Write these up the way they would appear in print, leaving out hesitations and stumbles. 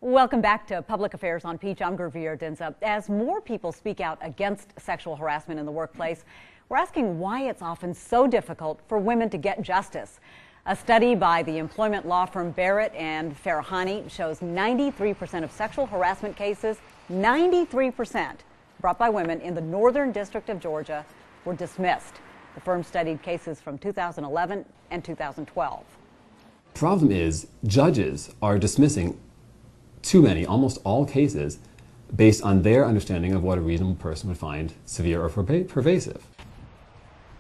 Welcome back to Public Affairs on Peach. I'm Gurveer Dinsa. As more people speak out against sexual harassment in the workplace, we're asking why it's often so difficult for women to get justice. A study by the employment law firm Barrett and Farahani shows 93% of sexual harassment cases, 93% brought by women in the Northern District of Georgia, were dismissed. The firm studied cases from 2011 and 2012. The problem is judges are dismissing too many, almost all cases, based on their understanding of what a reasonable person would find severe or pervasive.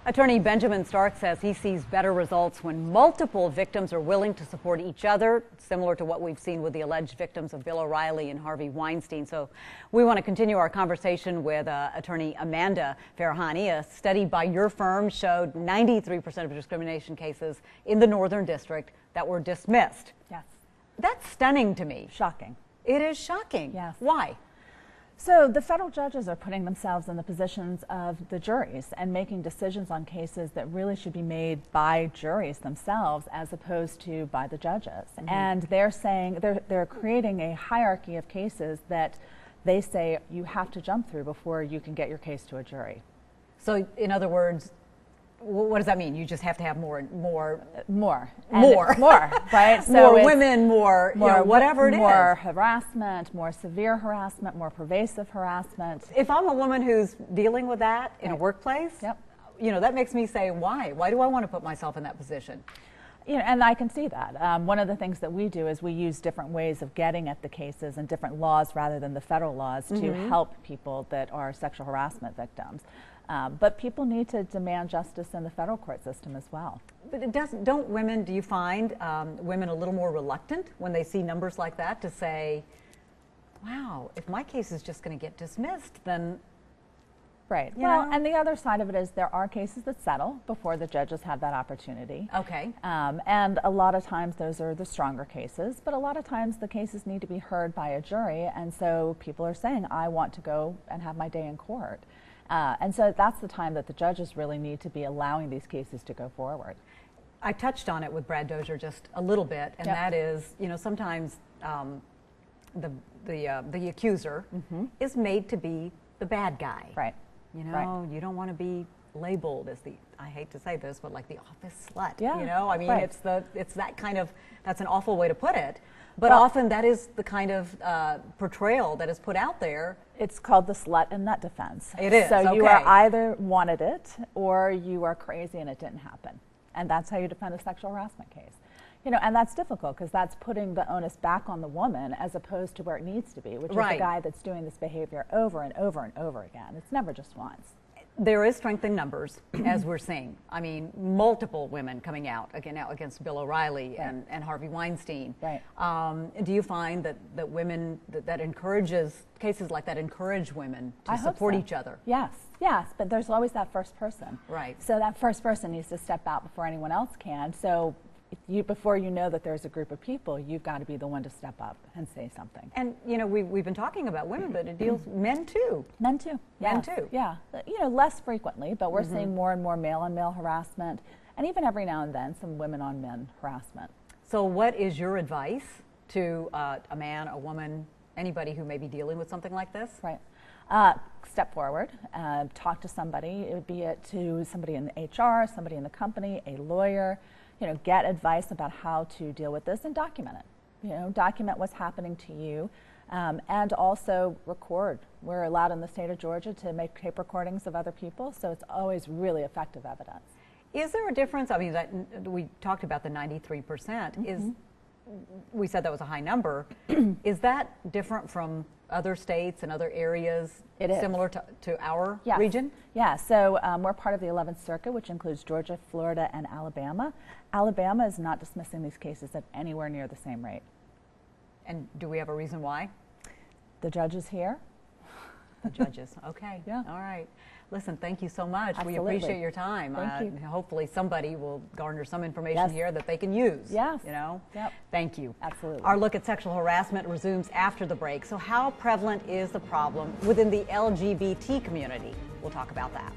Attorney Benjamin Stark says he sees better results when multiple victims are willing to support each other, similar to what we've seen with the alleged victims of Bill O'Reilly and Harvey Weinstein. So we want to continue our conversation with attorney Amanda Farahani. A study by your firm showed 93% of discrimination cases in the Northern District that were dismissed. Yes. That's stunning to me. Shocking. It is shocking. Yes. Why? So the federal judges are putting themselves in the positions of the juries and making decisions on cases that really should be made by juries themselves as opposed to by the judges. Mm-hmm. And they're saying they're creating a hierarchy of cases that they say you have to jump through before you can get your case to a jury. So in other words, what does that mean? You just have to have more, right? More, So more women, more, you know, whatever it is. More harassment, more severe harassment, more pervasive harassment. If I'm a woman who's dealing with that in a workplace, you know, that makes me say, why? Why do I want to put myself in that position? You know, and I can see that. One of the things that we do is we use different ways of getting at the cases and different laws rather than the federal laws to help people that are sexual harassment victims. But people need to demand justice in the federal court system as well. But it doesn't. Don't women? Do you find women a little more reluctant when they see numbers like that to say, "Wow, if my case is just going to get dismissed, then." Right. Well, and the other side of it is there are cases that settle before the judges have that opportunity. Okay. And a lot of times those are the stronger cases, but a lot of times the cases need to be heard by a jury, and so people are saying, "I want to go and have my day in court." And so that's the time that the judges really need to be allowing these cases to go forward. I touched on it with Brad Dozier just a little bit, and that is, you know, sometimes the accuser is made to be the bad guy. Right. You know, you don't want to be labeled as the, I hate to say this, but like the office slut. You know, I mean, it's that kind of, that's an awful way to put it. But often that is the kind of portrayal that is put out there. It's called the slut and nut defense. It is. So you are either wanted it or you are crazy and it didn't happen. And that's how you defend a sexual harassment case. You know, and that's difficult because that's putting the onus back on the woman as opposed to where it needs to be, which is the guy that's doing this behavior over and over and over again. It's never just once. There is strength in numbers, as we're seeing. I mean, multiple women coming out against Bill O'Reilly and Harvey Weinstein. Right. Do you find that women, that encourages, cases like that encourage women to support each other? Yes, yes, but there's always that first person. Right. So that first person needs to step out before anyone else can. So before you know that there's a group of people, you've got to be the one to step up and say something. And, you know, we've been talking about women, but it deals men too. Men too. Men too. Yeah. You know, less frequently, but we're seeing more and more male-on-male harassment, and even every now and then some women-on-men harassment. So what is your advice to a man, a woman, anybody who may be dealing with something like this? Right. Step forward, talk to somebody, be it to somebody in the HR, somebody in the company, a lawyer. You know, get advice about how to deal with this and document it. You know, document what's happening to you, and also record. We're allowed in the state of Georgia to make tape recordings of other people, so it's always really effective evidence. Is there a difference? I mean, we talked about the 93%. We said that was a high number. Is that different from other states and other areas? It is. Similar to our region? Yeah, so we're part of the 11th Circuit, which includes Georgia, Florida, and Alabama. Alabama is not dismissing these cases at anywhere near the same rate. And do we have a reason why? The judges here. The judges, okay. Yeah. All right. Listen, thank you so much. Absolutely. We appreciate your time. Thank you. Hopefully somebody will garner some information here that they can use. Yes. You know? Yep. Thank you. Absolutely. Our look at sexual harassment resumes after the break. So how prevalent is the problem within the LGBT community? We'll talk about that.